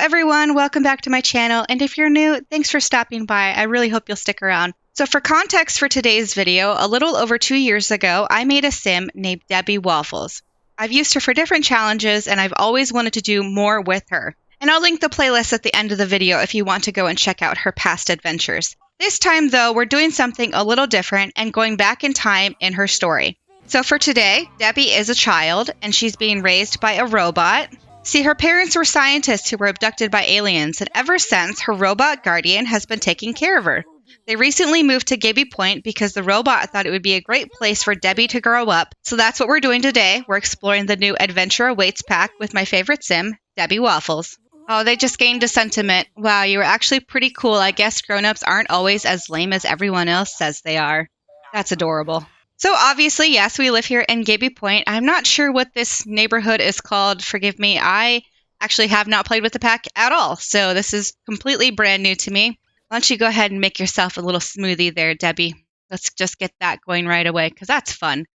everyone, welcome back to my channel, and if you're new, thanks for stopping by. I really hope you'll stick around. So for context for today's video, a little over 2 years ago, I made a sim named Debbie Waffles. I've used her for different challenges, and I've always wanted to do more with her. And I'll link the playlist at the end of the video if you want to go and check out her past adventures. This time, though, we're doing something a little different and going back in time in her story. So for today, Debbie is a child, and she's being raised by a robot. See, her parents were scientists who were abducted by aliens, and ever since, her robot guardian has been taking care of her. They recently moved to Gibby Point because the robot thought it would be a great place for Debbie to grow up. So that's what we're doing today. We're exploring the new Adventure Awaits pack with my favorite sim, Debbie Waffles. Oh, they just gained a sentiment. Wow, you were actually pretty cool. I guess grown-ups aren't always as lame as everyone else says they are. That's adorable. So obviously, yes, we live here in Gibby Point. I'm not sure what this neighborhood is called. Forgive me. I actually have not played with the pack at all. So this is completely brand new to me. Why don't you go ahead and make yourself a little smoothie there, Debbie? Let's just get that going right away because that's fun.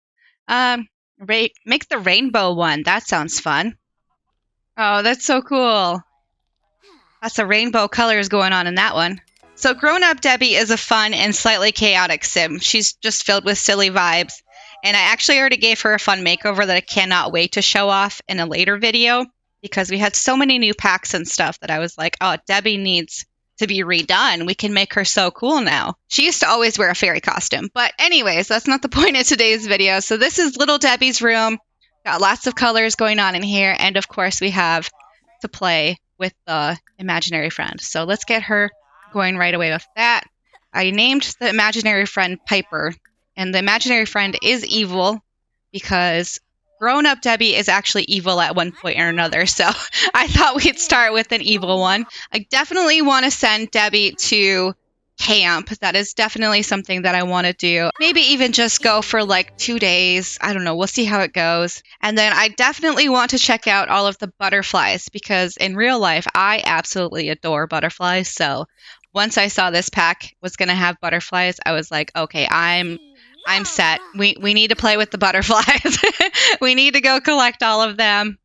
Make the rainbow one. That sounds fun. Oh, that's so cool. Lots of rainbow colors going on in that one. So grown-up Debbie is a fun and slightly chaotic sim. She's just filled with silly vibes. And I actually already gave her a fun makeover that I cannot wait to show off in a later video because we had so many new packs and stuff that I was like, oh, Debbie needs to be redone. We can make her so cool now. She used to always wear a fairy costume. But anyways, that's not the point of today's video. So this is little Debbie's room. Got lots of colors going on in here. And of course, we have to play with the imaginary friend. So let's get her going right away with that. I named the imaginary friend Piper, and the imaginary friend is evil because grown-up Debbie is actually evil at one point or another, so I thought we'd start with an evil one. I definitely want to send Debbie to camp. That is definitely something that I want to do. Maybe even just go for like 2 days. I don't know. We'll see how it goes. And then I definitely want to check out all of the butterflies because in real life, I absolutely adore butterflies, so once I saw this pack was going to have butterflies, I was like, okay, I'm set. We need to play with the butterflies. We need to go collect all of them.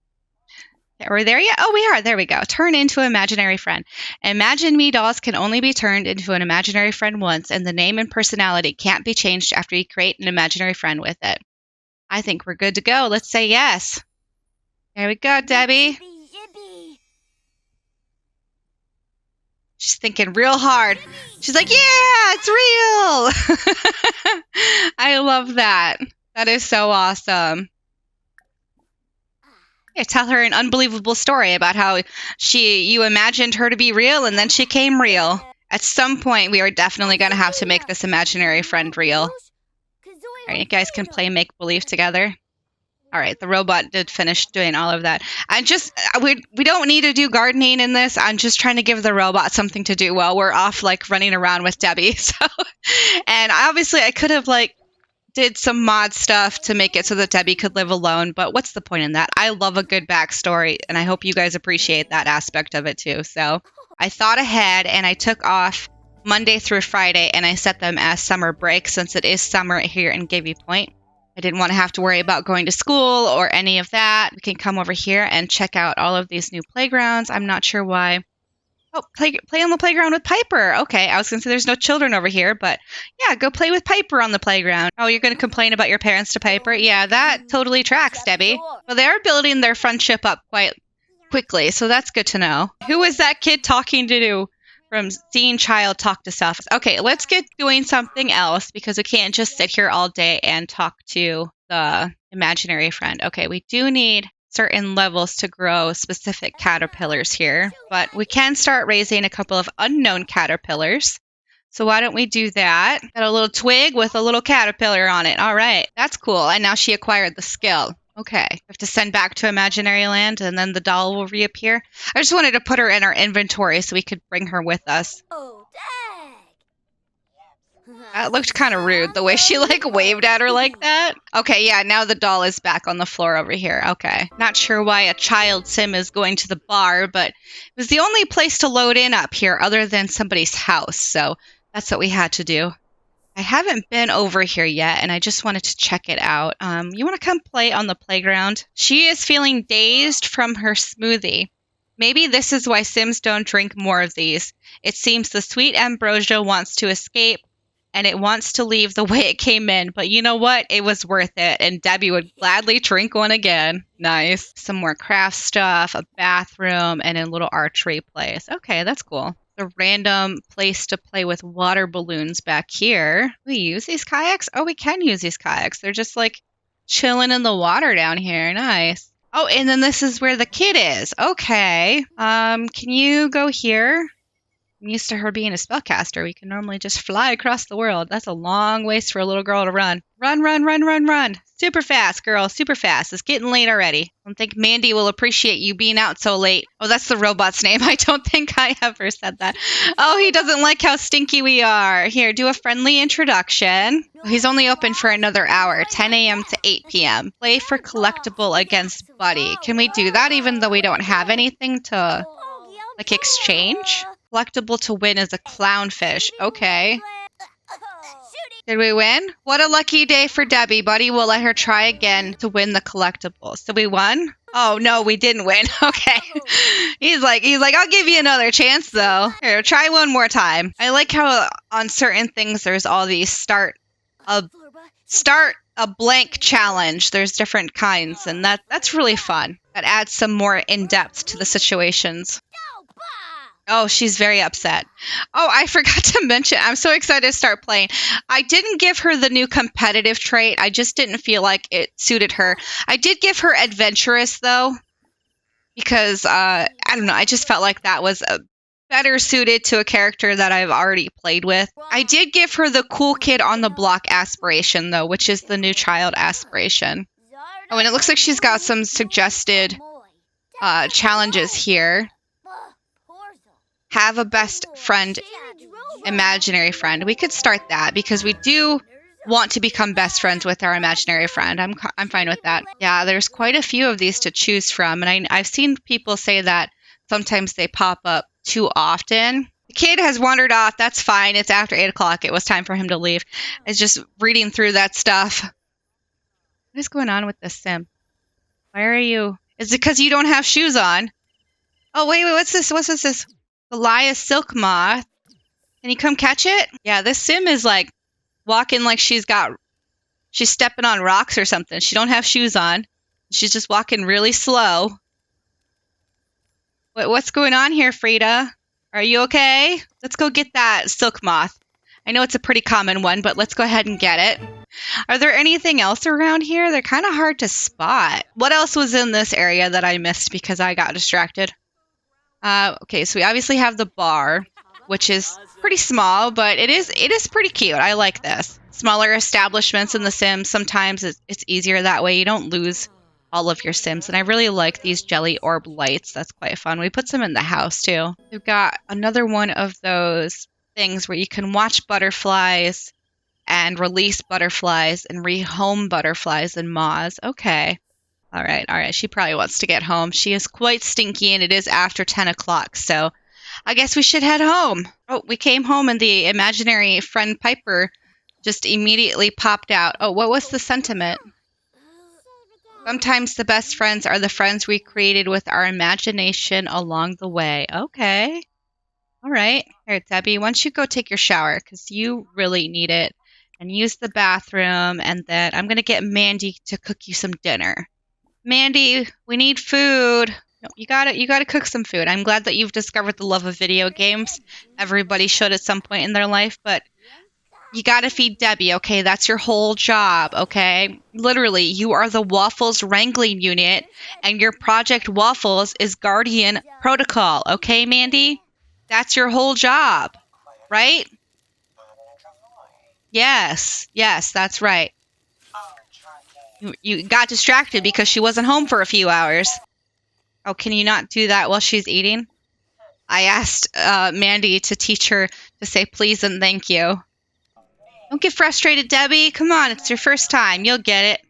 Are we there yet? Oh, we are. There we go. Turn into imaginary friend. Imagine Me dolls can only be turned into an imaginary friend once, and the name and personality can't be changed after you create an imaginary friend with it. I think we're good to go. Let's say yes. There we go, Debbie. She's thinking real hard. She's like, yeah, it's real. I love that. That is so awesome. Yeah, tell her an unbelievable story about how you imagined her to be real and then she came real. At some point, we are definitely going to have to make this imaginary friend real. All right, you guys can play make-believe together. All right, the robot did finish doing all of that. We don't need to do gardening in this. I'm just trying to give the robot something to do while we're off, like, running around with Debbie. So, and obviously I could have, like, did some mod stuff to make it so that Debbie could live alone, but what's the point in that? I love a good backstory, and I hope you guys appreciate that aspect of it, too. So I thought ahead, and I took off Monday through Friday, and I set them as summer break since it is summer here in Gibby Point. I didn't want to have to worry about going to school or any of that. We can come over here and check out all of these new playgrounds. I'm not sure why. Oh, play on the playground with Piper. Okay, I was going to say there's no children over here, but yeah, go play with Piper on the playground. Oh, you're going to complain about your parents to Piper? Yeah, that totally tracks, Debbie. Well, they are building their friendship up quite quickly, so that's good to know. Who was that kid talking to? From seeing child talk to self. Okay, let's get doing something else because we can't just sit here all day and talk to the imaginary friend. Okay, we do need certain levels to grow specific caterpillars here, but we can start raising a couple of unknown caterpillars. So why don't we do that? Got a little twig with a little caterpillar on it. All right, that's cool. And now she acquired the skill. Okay, we have to send back to imaginary land and then the doll will reappear. I just wanted to put her in our inventory so we could bring her with us. Oh, dang! That looked kind of rude, the way she like waved at her like that. Okay, yeah, now the doll is back on the floor over here. Okay, not sure why a child sim is going to the bar, but it was the only place to load in up here other than somebody's house, so that's what we had to do. I haven't been over here yet, and I just wanted to check it out. You want to come play on the playground? She is feeling dazed from her smoothie. Maybe this is why Sims don't drink more of these. It seems the sweet ambrosia wants to escape, and it wants to leave the way it came in. But you know what? It was worth it, and Debbie would gladly drink one again. Nice. Some more craft stuff, a bathroom, and a little archery place. Okay, that's cool. The random place to play with water balloons back here. We use these kayaks? Oh, we can use these kayaks. They're just like chilling in the water down here. Nice. Oh, and then this is where the kid is. Okay. Can you go here? I'm used to her being a spellcaster. We can normally just fly across the world. That's a long ways for a little girl to run. Run, run, run, run, run. Super fast, girl. Super fast. It's getting late already. I don't think Mandy will appreciate you being out so late. Oh, that's the robot's name. I don't think I ever said that. Oh, he doesn't like how stinky we are. Here, do a friendly introduction. Oh, he's only open for another hour, 10 a.m. to 8 p.m. Play for collectible against Buddy. Can we do that even though we don't have anything to, like, exchange? Collectible to win is a clownfish. Okay. Did we win? What a lucky day for Debbie. Buddy will let her try again to win the collectible. So we won? Oh, no, we didn't win. Okay. He's like, I'll give you another chance, though. Here, try one more time. I like how on certain things there's all these start a blank challenge. There's different kinds, and that's really fun. That adds some more in-depth to the situations. Oh, she's very upset. Oh, I forgot to mention, I'm so excited to start playing. I didn't give her the new competitive trait. I just didn't feel like it suited her. I did give her adventurous, though, because, I don't know, I just felt like that was better suited to a character that I've already played with. I did give her the cool kid on the block aspiration, though, which is the new child aspiration. Oh, and it looks like she's got some suggested challenges here. Have a best friend, imaginary friend. We could start that because we do want to become best friends with our imaginary friend. I'm fine with that. Yeah, there's quite a few of these to choose from, and I've seen people say that sometimes they pop up too often. The kid has wandered off. That's fine. It's after 8 o'clock. It was time for him to leave. I was just reading through that stuff. What is going on with this sim? Why are you? Is it because you don't have shoes on? Oh, wait, what's this? What's this? Goliath silk moth. Can you come catch it? Yeah, this sim is like walking like she's stepping on rocks or something. She don't have shoes on. She's just walking really slow. What's going on here, Frida? Are you okay? Let's go get that silk moth. I know it's a pretty common one, but let's go ahead and get it. Are there anything else around here? They're kind of hard to spot. What else was in this area that I missed because I got distracted? Okay, so we obviously have the bar, which is pretty small, but it is pretty cute. I like this. Smaller establishments in the Sims, sometimes it's easier that way. You don't lose all of your Sims, and I really like these jelly orb lights. That's quite fun. We put some in the house, too. We've got another one of those things where you can watch butterflies and release butterflies and rehome butterflies and moths. Okay. All right. She probably wants to get home. She is quite stinky, and it is after 10 o'clock, so I guess we should head home. Oh, we came home, and the imaginary friend Piper just immediately popped out. Oh, what was the sentiment? Sometimes the best friends are the friends we created with our imagination along the way. Okay. All right. Here, Debbie, why don't you go take your shower, because you really need it, and use the bathroom, and then I'm going to get Mandy to cook you some dinner. Mandy, we need food. No, you gotta cook some food. I'm glad that you've discovered the love of video games. Everybody should at some point in their life, but you gotta feed Debbie, okay? That's your whole job, okay? Literally, you are the Waffles wrangling unit, and your Project Waffles is Guardian Protocol, okay, Mandy? That's your whole job, right? Yes, that's right. You got distracted because she wasn't home for a few hours. Oh, can you not do that while she's eating? I asked Mandy to teach her to say please and thank you. Don't get frustrated, Debbie. Come on, it's your first time. You'll get it.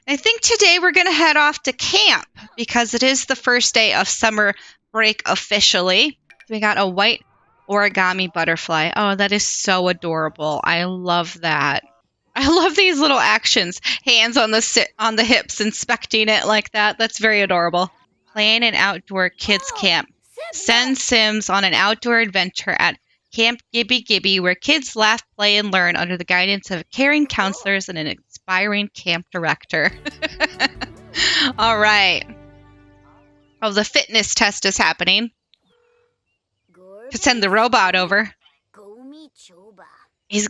I think today we're going to head off to camp because it is the first day of summer break officially. We got a white origami butterfly. Oh, that is so adorable. I love that. I love these little actions. Hands on the hips, inspecting it like that. That's very adorable. plan an outdoor kids camp. Send Sims on an outdoor adventure at Camp Gibby Gibby, where kids laugh, play, and learn under the guidance of caring counselors and an inspiring camp director. All right. Oh, the fitness test is happening. Could send the robot over.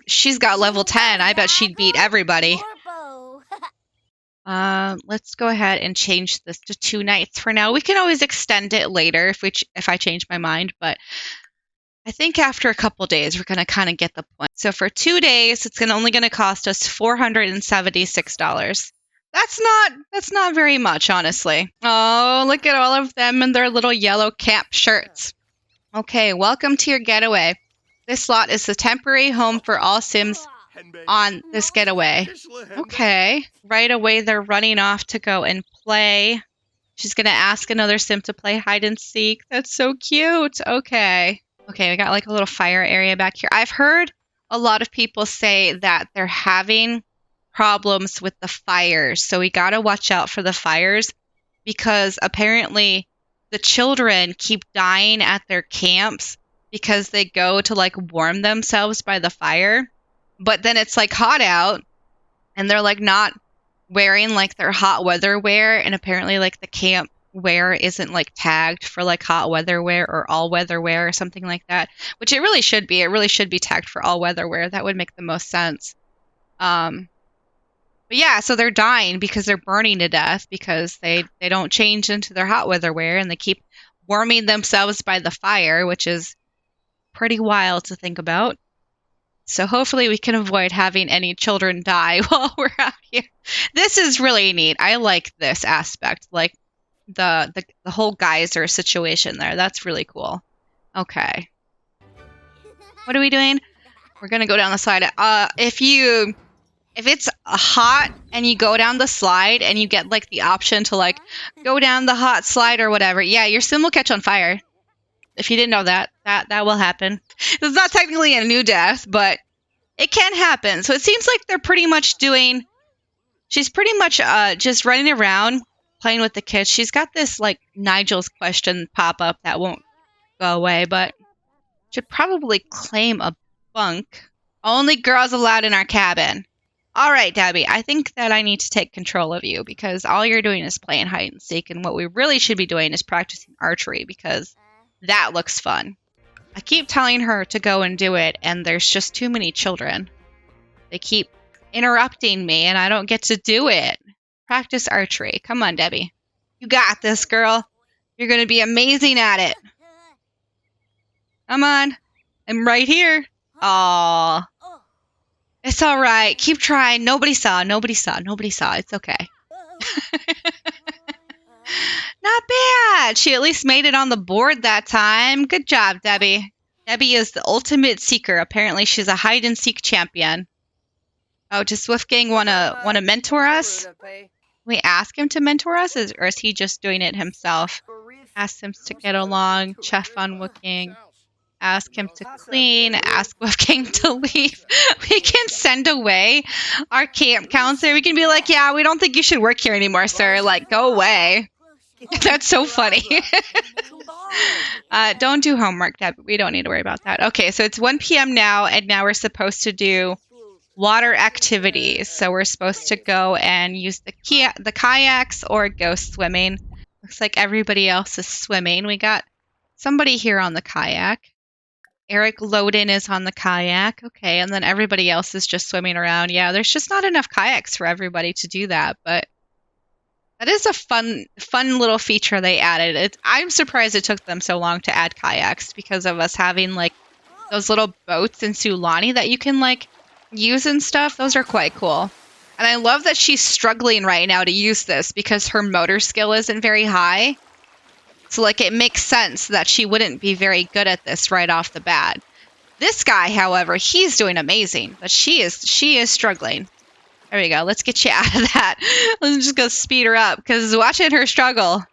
She's got level 10. I bet she'd beat everybody. Let's go ahead and change this to 2 nights for now. We can always extend it later if I change my mind, but I think after a couple days we're gonna kind of get the point. So for 2 days, it's only gonna cost us $476. That's not very much, honestly. Oh, look at all of them in their little yellow camp shirts. Okay, welcome to your getaway. This lot is the temporary home for all Sims on this getaway. Okay. Right away, they're running off to go and play. She's going to ask another Sim to play hide and seek. That's so cute. Okay. Okay, we got like a little fire area back here. I've heard a lot of people say that they're having problems with the fires. So we got to watch out for the fires because apparently the children keep dying at their camps because they go to like warm themselves by the fire. But then it's like hot out and they're like not wearing like their hot weather wear. And apparently like the camp wear isn't like tagged for like hot weather wear or all weather wear or something like that, which it really should be. It really should be tagged for all weather wear. That would make the most sense. But yeah, so they're dying because they're burning to death because they don't change into their hot weather wear and they keep warming themselves by the fire, which is pretty wild to think about. So hopefully we can avoid having any children die while we're out here. This is really neat. I like this aspect, like the whole geyser situation there. That's really cool. Okay. What are we doing? We're going to go down the slide. If it's hot and you go down the slide and you get like the option to like go down the hot slide or whatever, yeah, your sim will catch on fire. If you didn't know that will happen. It's not technically a new death, but it can happen. So it seems like they're pretty much she's pretty much just running around playing with the kids. She's got this like Nigel's question pop up that won't go away, but should probably claim a bunk. Only girls allowed in our cabin. All right, Debbie, I think that I need to take control of you because all you're doing is playing hide and seek, and what we really should be doing is practicing archery because that looks fun. I keep telling her to go and do it, and there's just too many children. They keep interrupting me, and I don't get to do it. Practice archery. Come on, Debbie. You got this, girl. You're going to be amazing at it. Come on. I'm right here. Aww. It's all right. Keep trying. Nobody saw. It's okay. Not bad. She at least made it on the board that time. Good job, Debbie. Debbie is the ultimate seeker. Apparently, she's a hide and seek champion. Oh, does Wolfgang wanna mentor us? We ask him to mentor us, or is he just doing it himself? Ask him to get along. Chef on Wolfgang. Ask him to clean. Ask Wolfgang to leave. We can send away our camp counselor. We can be like, yeah, we don't think you should work here anymore, sir. Like, go away. That's so funny. Don't do homework, Deb. We don't need to worry about that. Okay, so it's 1 p.m. now, and now we're supposed to do water activities. So we're supposed to go and use the kayaks or go swimming. Looks like everybody else is swimming. We got somebody here on the kayak. Eric Loden is on the kayak. Okay, and then everybody else is just swimming around. Yeah, there's just not enough kayaks for everybody to do that, but that is a fun little feature they added. I'm surprised it took them so long to add kayaks because of us having like those little boats in Sulani that you can like use and stuff. Those are quite cool. And I love that she's struggling right now to use this because her motor skill isn't very high. So like it makes sense that she wouldn't be very good at this right off the bat. This guy, however, he's doing amazing, but she is struggling. There we go. Let's get you out of that. Let's just go speed her up because watching her struggle,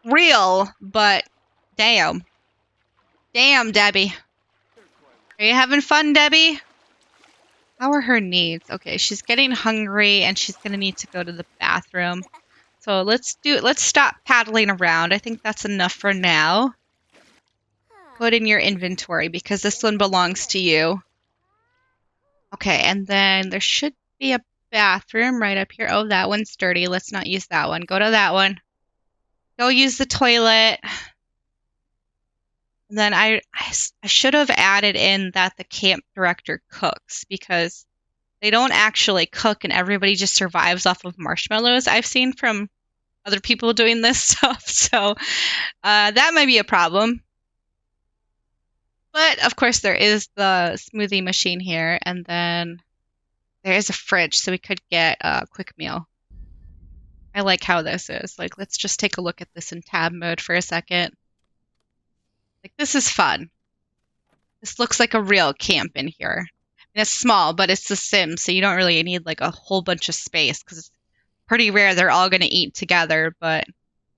real, but damn. Damn, Debbie. Are you having fun, Debbie? How are her needs? Okay, she's getting hungry and she's going to need to go to the bathroom. So let's stop paddling around. I think that's enough for now. Put in your inventory because this one belongs to you. Okay, and then there should be a bathroom right up here. Oh, that one's dirty. Let's not use that one. Go to that one. Go use the toilet. And then I should have added in that the camp director cooks because they don't actually cook and everybody just survives off of marshmallows. I've seen from other people doing this stuff, so that might be a problem. But of course there is the smoothie machine here, and then there is a fridge, so we could get a quick meal. I like how this is. Like, let's just take a look at this in tab mode for a second. Like, this is fun. This looks like a real camp in here. And it's small, but it's The Sims, so you don't really need like a whole bunch of space because it's pretty rare they're all going to eat together. But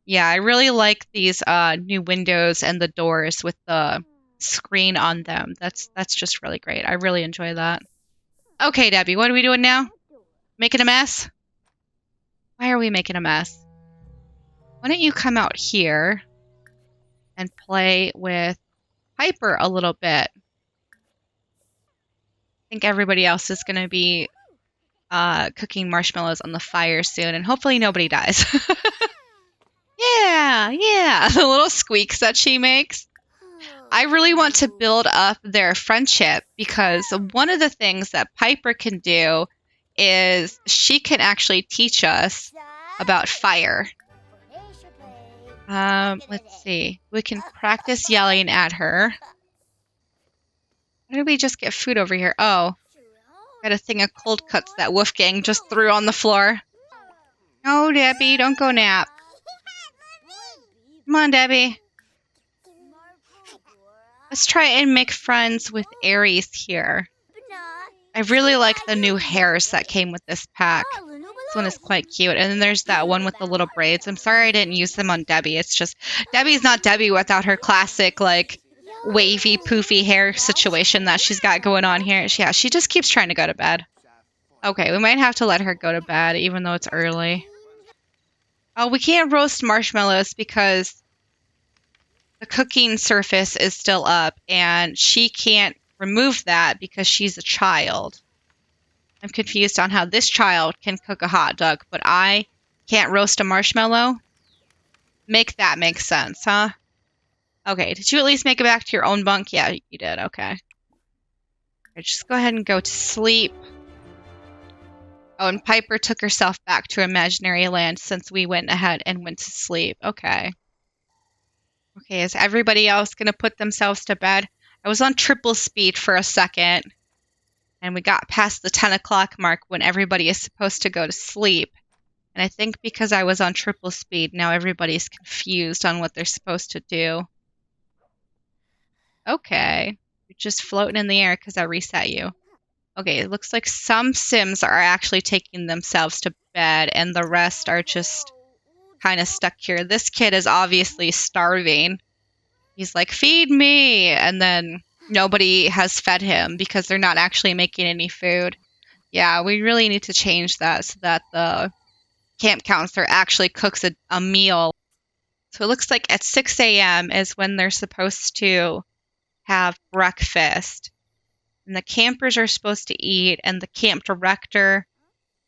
yeah, I really like these new windows and the doors with the screen on them. That's just really great. I really enjoy that. Okay, Debbie, what are we doing now? Making a mess? Why are we making a mess? Why don't you come out here and play with Piper a little bit? I think everybody else is going to be cooking marshmallows on the fire soon, and hopefully nobody dies. Yeah, the little squeaks that she makes. I really want to build up their friendship because one of the things that Piper can do is she can actually teach us about fire. Let's see. We can practice yelling at her. Why did we just get food over here? Oh, got a thing of cold cuts that Wolfgang just threw on the floor. No, Debbie, don't go nap. Come on, Debbie. Let's try and make friends with Aries here. I really like the new hairs that came with this pack. This one is quite cute. And then there's that one with the little braids. I'm sorry I didn't use them on Debbie. It's just, Debbie's not Debbie without her classic, like, wavy, poofy hair situation that she's got going on here. Yeah, she just keeps trying to go to bed. Okay, we might have to let her go to bed, even though it's early. Oh, we can't roast marshmallows because the cooking surface is still up, and she can't remove that because she's a child. I'm confused on how this child can cook a hot dog, but I can't roast a marshmallow? Make that make sense, huh? Okay, did you at least make it back to your own bunk? Yeah, you did, okay. Right, just go ahead and go to sleep. Oh, and Piper took herself back to imaginary land since we went ahead and went to sleep. Okay. Okay, is everybody else going to put themselves to bed? I was on triple speed for a second, and we got past the 10 o'clock mark when everybody is supposed to go to sleep. And I think because I was on triple speed, now everybody's confused on what they're supposed to do. Okay, you're just floating in the air because I reset you. Okay, it looks like some Sims are actually taking themselves to bed, and the rest are just kind of stuck here. This kid is obviously starving. He's like, feed me! And then nobody has fed him because they're not actually making any food. Yeah, we really need to change that so that the camp counselor actually cooks a meal. So it looks like at 6 a.m. is when they're supposed to have breakfast. And the campers are supposed to eat, and the camp director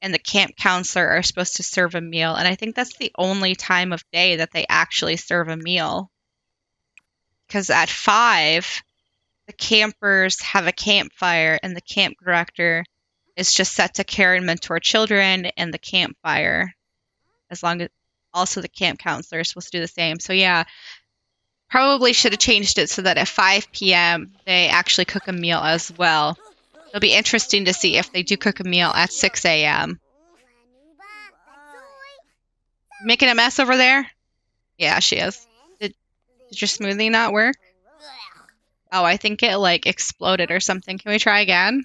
and the camp counselor are supposed to serve a meal. And I think that's the only time of day that they actually serve a meal. Because at 5, the campers have a campfire, and the camp director is just set to care and mentor children in the campfire. As long as also the camp counselor is supposed to do the same. So yeah, probably should have changed it so that at 5 p.m. they actually cook a meal as well. It'll be interesting to see if they do cook a meal at 6 a.m. Making a mess over there? Yeah, she is. Did your smoothie not work? Oh, I think it like exploded or something. Can we try again?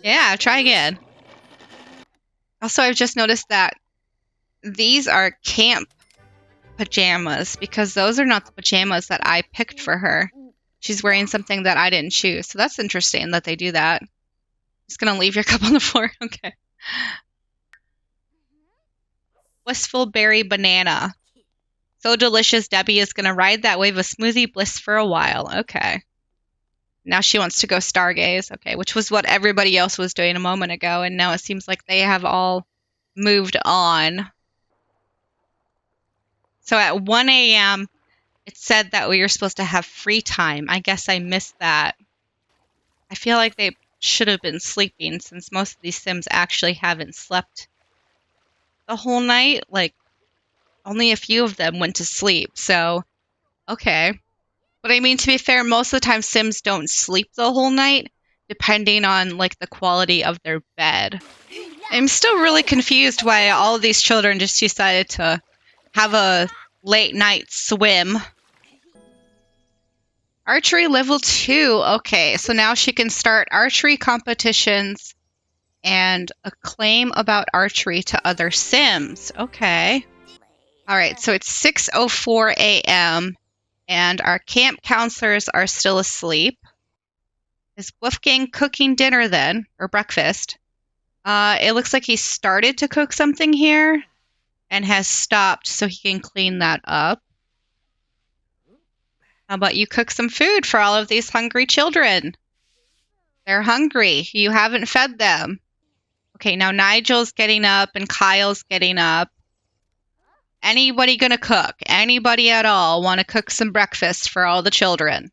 Yeah, try again. Also, I've just noticed that these are camp pajamas because those are not the pajamas that I picked for her. She's wearing something that I didn't choose. So that's interesting that they do that. Just gonna leave your cup on the floor. Okay. Blissful berry banana. So delicious, Debbie is going to ride that wave of smoothie bliss for a while. Okay. Now she wants to go stargaze. Okay, which was what everybody else was doing a moment ago, and now it seems like they have all moved on. So at 1 a.m., it said that we were supposed to have free time. I guess I missed that. I feel like they should have been sleeping since most of these Sims actually haven't slept the whole night. Like, only a few of them went to sleep, so okay. But I mean, to be fair, most of the time Sims don't sleep the whole night, depending on, like, the quality of their bed. I'm still really confused why all of these children just decided to have a late night swim. Archery level 2. Okay, so now she can start archery competitions and acclaim about archery to other Sims. Okay. All right, so it's 6:04 a.m. and our camp counselors are still asleep. Is Wolfgang cooking dinner then, or breakfast? It looks like he started to cook something here and has stopped so he can clean that up. How about you cook some food for all of these hungry children? They're hungry. You haven't fed them. Okay, now Nigel's getting up and Kyle's getting up. Anybody gonna cook? Anybody at all want to cook some breakfast for all the children?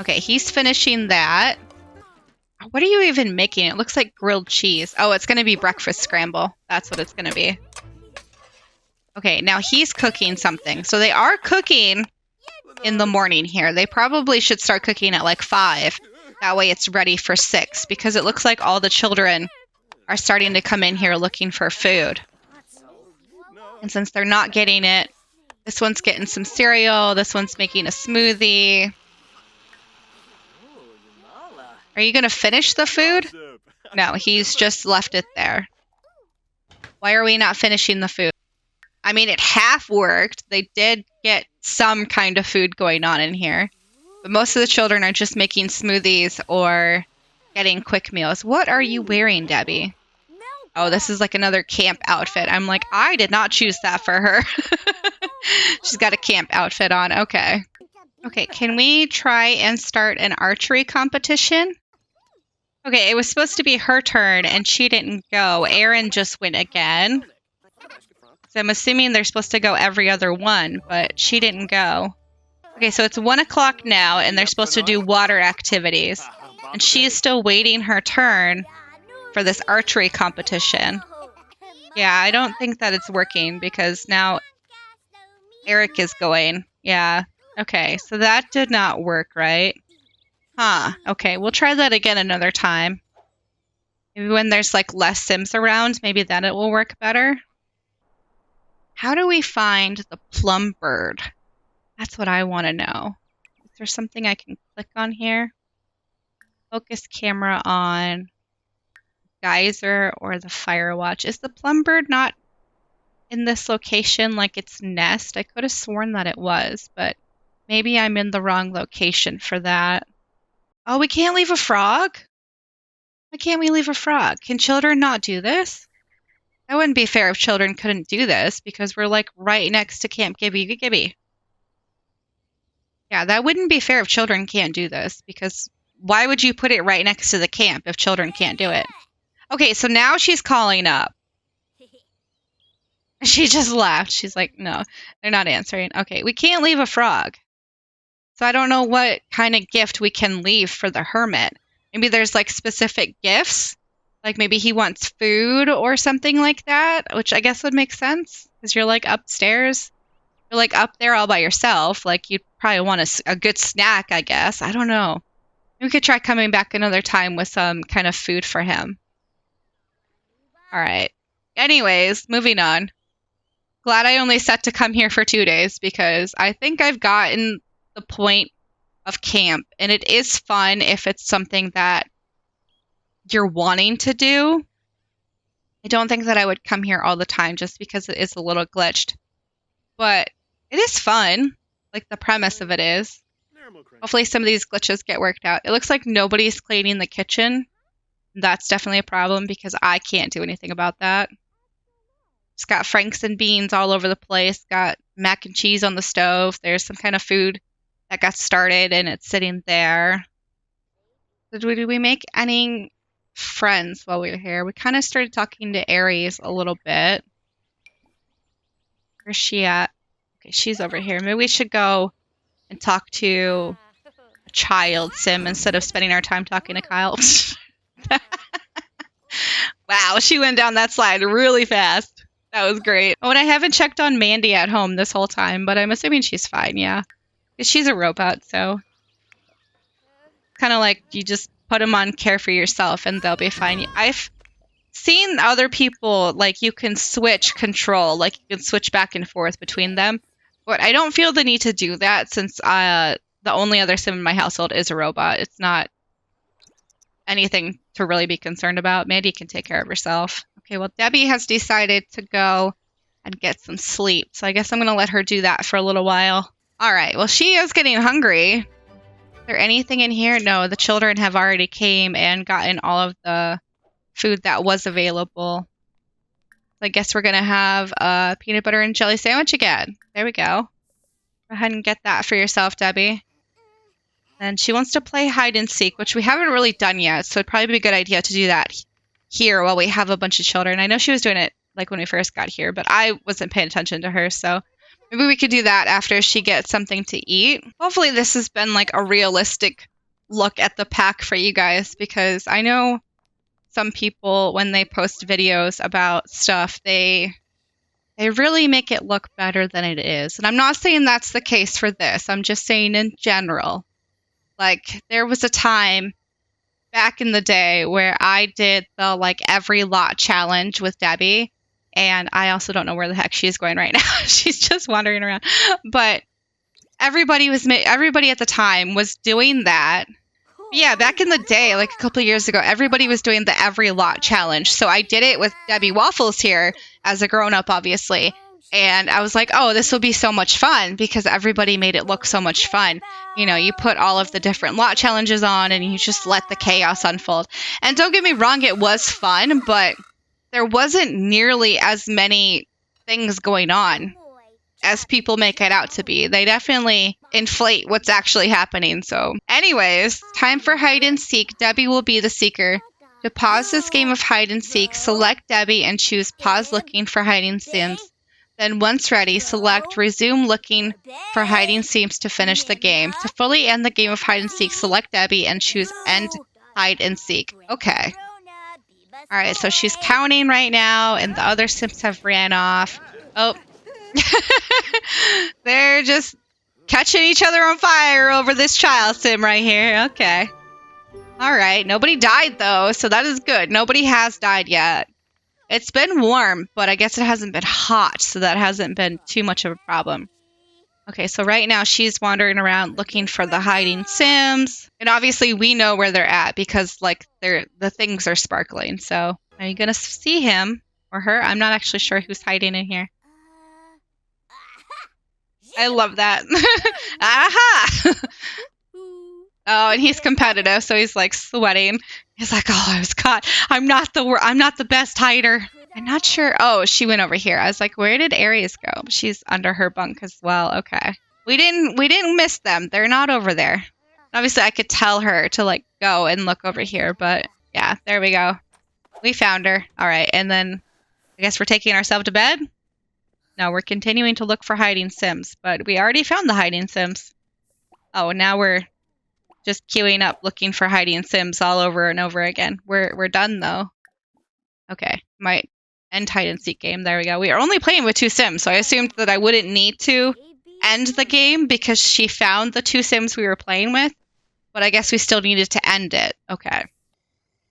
Okay, he's finishing that. What are you even making? It looks like grilled cheese. Oh, it's gonna be breakfast scramble. That's what it's gonna be. Okay, now he's cooking something. So they are cooking in the morning here. They probably should start cooking at like 5. That way it's ready for 6, because it looks like all the children are starting to come in here looking for food. And since they're not getting it, this one's getting some cereal, this one's making a smoothie. Are you going to finish the food? No, he's just left it there. Why are we not finishing the food? I mean, it half worked. They did get some kind of food going on in here. But most of the children are just making smoothies or getting quick meals. What are you wearing, Debbie? Oh, this is like another camp outfit. I'm like, I did not choose that for her. She's got a camp outfit on. Okay. Okay, can we try and start an archery competition? Okay, it was supposed to be her turn, and she didn't go. Erin just went again. So I'm assuming they're supposed to go every other one, but she didn't go. Okay, so it's 1 o'clock now, and they're supposed to do water activities. And she is still waiting her turn for this archery competition. Yeah, I don't think that it's working, because now Eric is going. Yeah, okay, so that did not work, right? Huh, okay, we'll try that again another time. Maybe when there's like less Sims around, maybe then it will work better. How do we find the plum bird? That's what I want to know. Is there something I can click on here? Focus camera on geyser or the fire watch. Is the plum bird not in this location like its nest? I could have sworn that it was, but maybe I'm in the wrong location for that. Oh, we can't leave a frog? Why can't we leave a frog? Can children not do this? That wouldn't be fair if children couldn't do this, because we're like right next to Camp Gibby Gibby. Yeah, that wouldn't be fair if children can't do this, because why would you put it right next to the camp if children can't do it? Okay, so now she's calling up. She just laughed. She's like, no, they're not answering. Okay, we can't leave a frog. So I don't know what kind of gift we can leave for the hermit. Maybe there's like specific gifts. Like maybe he wants food or something like that, which I guess would make sense because you're like upstairs. You're like up there all by yourself. Like you'd probably want a good snack, I guess. I don't know. We could try coming back another time with some kind of food for him. All right. Anyways, moving on. Glad I only set to come here for 2 days, because I think I've gotten the point of camp, and it is fun if it's something that you're wanting to do. I don't think that I would come here all the time just because it is a little glitched, but it is fun. Like the premise of it is. Hopefully some of these glitches get worked out. It looks like nobody's cleaning the kitchen. That's definitely a problem because I can't do anything about that. It's got franks and beans all over the place. Got mac and cheese on the stove. There's some kind of food that got started and it's sitting there. Did we make any friends while we were here? We kind of started talking to Aries a little bit. Where's she at? Okay, she's over here. Maybe we should go and talk to a child sim instead of spending our time talking to Kyle. Wow, she went down that slide really fast. That was great. Oh, and I haven't checked on Mandy at home this whole time, but I'm assuming she's fine, yeah. She's a robot, so kind of like you just put them on care for yourself and they'll be fine. I've seen other people, like you can switch control, like you can switch back and forth between them, but I don't feel the need to do that since the only other sim in my household is a robot. It's not anything to really be concerned about. Mandy can take care of herself. Okay, well, Debbie has decided to go and get some sleep, so I guess I'm going to let her do that for a little while. All right, well, she is getting hungry. Is there anything in here? No, the children have already came and gotten all of the food that was available. So I guess we're going to have a peanut butter and jelly sandwich again. There we go. Go ahead and get that for yourself, Debbie. And she wants to play hide and seek, which we haven't really done yet, so it'd probably be a good idea to do that here while we have a bunch of children. I know she was doing it like when we first got here, but I wasn't paying attention to her, so maybe we could do that after she gets something to eat. Hopefully this has been like a realistic look at the pack for you guys, because I know some people, when they post videos about stuff, they really make it look better than it is. And I'm not saying that's the case for this. I'm just saying in general. Like, there was a time back in the day where I did the, like, every lot challenge with Debbie. And I also don't know where the heck she's going right now. She's just wandering around. But everybody at the time was doing that. Yeah, back in the day, like a couple of years ago, everybody was doing the every lot challenge. So I did it with Debbie Waffles here as a grown-up, obviously. And I was like, oh, this will be so much fun because everybody made it look so much fun. You know, you put all of the different lot challenges on and you just let the chaos unfold. And don't get me wrong, it was fun, but there wasn't nearly as many things going on as people make it out to be. They definitely inflate what's actually happening. So anyways, time for hide and seek. Debbie will be the seeker. To pause this game of hide and seek, select Debbie and choose pause looking for hiding sims. Then once ready, select resume looking for hiding seams to finish the game. To fully end the game of hide and seek, select Debbie and choose end hide and seek. Okay. All right, so she's counting right now and the other sims have ran off. Oh. They're just catching each other on fire over this child sim right here. Okay. All right, nobody died though, so that is good. Nobody has died yet. It's been warm, but I guess it hasn't been hot, so that hasn't been too much of a problem. Okay, so right now she's wandering around looking for the hiding sims. And obviously we know where they're at because like the things are sparkling. So are you going to see him or her? I'm not actually sure who's hiding in here. I love that. Aha! Oh, and he's competitive, so he's like sweating. He's like, "Oh, I was caught. I'm not the best hider." I'm not sure. Oh, she went over here. I was like, "Where did Aries go?" She's under her bunk as well. Okay. We didn't miss them. They're not over there. Obviously, I could tell her to like go and look over here, but yeah, there we go. We found her. All right, and then I guess we're taking ourselves to bed. No, we're continuing to look for hiding sims, but we already found the hiding sims. Oh, now we're just queuing up looking for hiding sims all over and over again. We're done though. Okay, my end hide and seek game. There we go. We are only playing with 2 sims, so I assumed that I wouldn't need to end the game because she found the 2 sims we were playing with, but I guess we still needed to end it. Okay.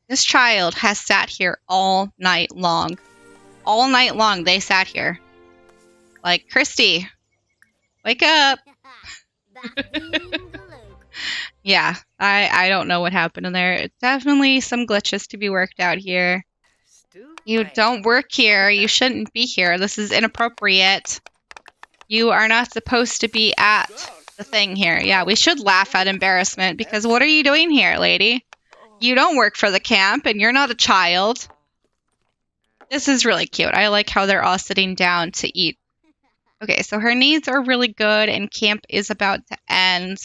This child has sat here all night long. All night long they sat here. Like, Christy, wake up. Yeah, I don't know what happened in there. It's definitely some glitches to be worked out here. You don't work here. You shouldn't be here. This is inappropriate. You are not supposed to be at the thing here. Yeah, we should laugh at embarrassment because what are you doing here, lady? You don't work for the camp and you're not a child. This is really cute. I like how they're all sitting down to eat. Okay, so her needs are really good and camp is about to end.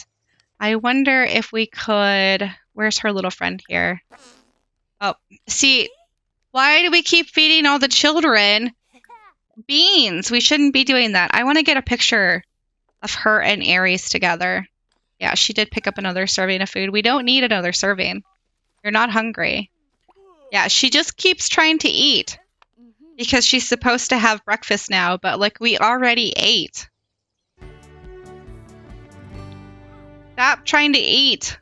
I wonder if we could... Where's her little friend here? Oh, see, why do we keep feeding all the children beans? We shouldn't be doing that. I want to get a picture of her and Aries together. Yeah, she did pick up another serving of food. We don't need another serving. You're not hungry. Yeah, she just keeps trying to eat because she's supposed to have breakfast now, but like we already ate. Stop trying to eat.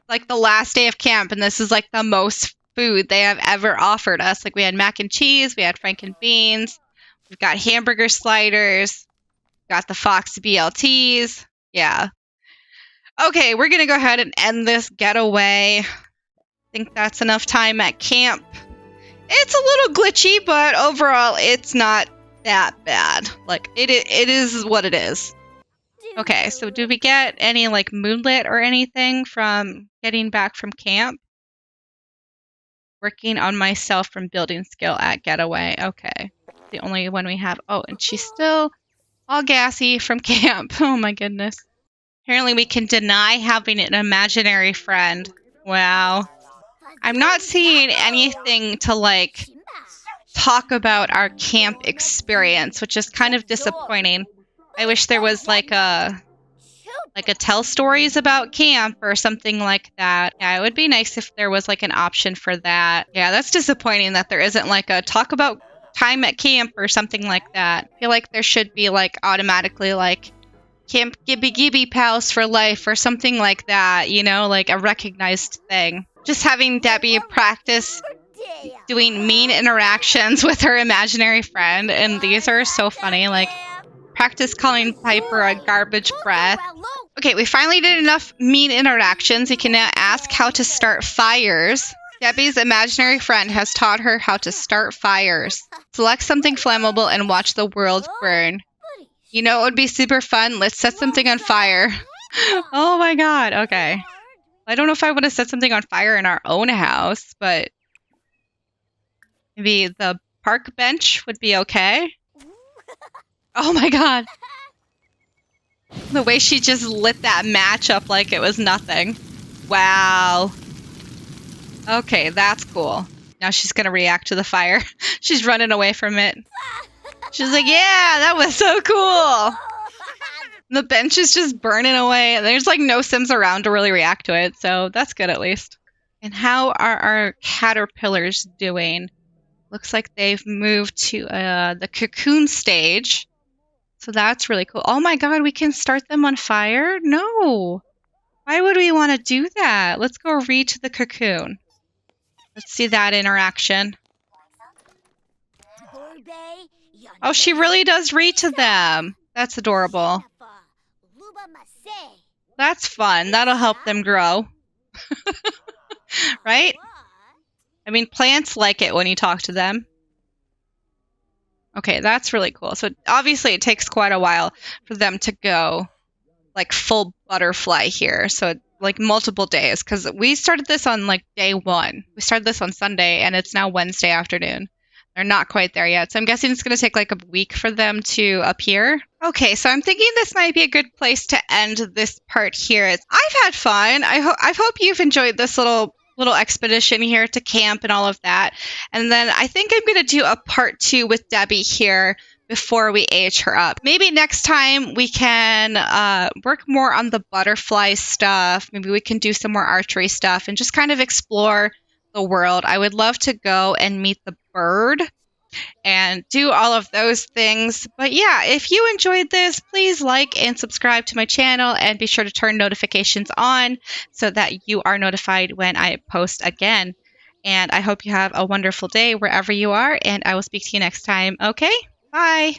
Like the last day of camp, and this is like the most food they have ever offered us. Like we had mac and cheese, we had franken beans, we've got hamburger sliders, got the Fox BLTs. Yeah. Okay, we're gonna go ahead and end this getaway. I think that's enough time at camp. It's a little glitchy, but overall it's not that bad. Like it is what it is. Okay, so do we get any like moonlit or anything from getting back from camp? Working on myself from building skill at getaway. Okay. The only one we have. Oh, and she's still all gassy from camp. Oh my goodness. Apparently we can deny having an imaginary friend. Wow. I'm not seeing anything to like talk about our camp experience, which is kind of disappointing. I wish there was like a tell stories about camp or something like that. Yeah, it would be nice if there was like an option for that. Yeah, that's disappointing that there isn't like a talk about time at camp or something like that. I feel like there should be like automatically like Camp Gibby Gibby Pals for life or something like that, you know, like a recognized thing. Just having Debbie practice doing mean interactions with her imaginary friend, and these are so funny, like practice calling Piper a garbage breath. Okay, we finally did enough mean interactions. We can now ask how to start fires. Debbie's imaginary friend has taught her how to start fires. Select something flammable and watch the world burn. You know, it would be super fun. Let's set something on fire. Oh my god, okay. I don't know if I would have set something on fire in our own house, but maybe the park bench would be okay. Oh my god. The way she just lit that match up like it was nothing. Wow. Okay, that's cool. Now she's gonna react to the fire. She's running away from it. She's like, yeah, that was so cool. The bench is just burning away. There's like no Sims around to really react to it, so that's good at least. And how are our caterpillars doing? Looks like they've moved to the cocoon stage. So that's really cool. Oh my god, we can start them on fire? No. Why would we want to do that? Let's go read to the cocoon. Let's see that interaction. Oh, she really does read to them. That's adorable. That's fun. That'll help them grow. Right? I mean, plants like it when you talk to them. Okay, that's really cool. So obviously it takes quite a while for them to go like full butterfly here. So like multiple days, because we started this on like day 1. We started this on Sunday and it's now Wednesday afternoon. They're not quite there yet. So I'm guessing it's going to take like a week for them to appear. Okay, so I'm thinking this might be a good place to end this part here. I've had fun. I hope you've enjoyed this little expedition here to camp and all of that. And then I think I'm going to do a part 2 with Debbie here before we age her up. Maybe next time we can work more on the butterfly stuff. Maybe we can do some more archery stuff and just kind of explore the world. I would love to go and meet the bird and do all of those things. But yeah, if you enjoyed this, please like and subscribe to my channel and be sure to turn notifications on so that you are notified when I post again. And I hope you have a wonderful day wherever you are, and I will speak to you next time. Okay, bye.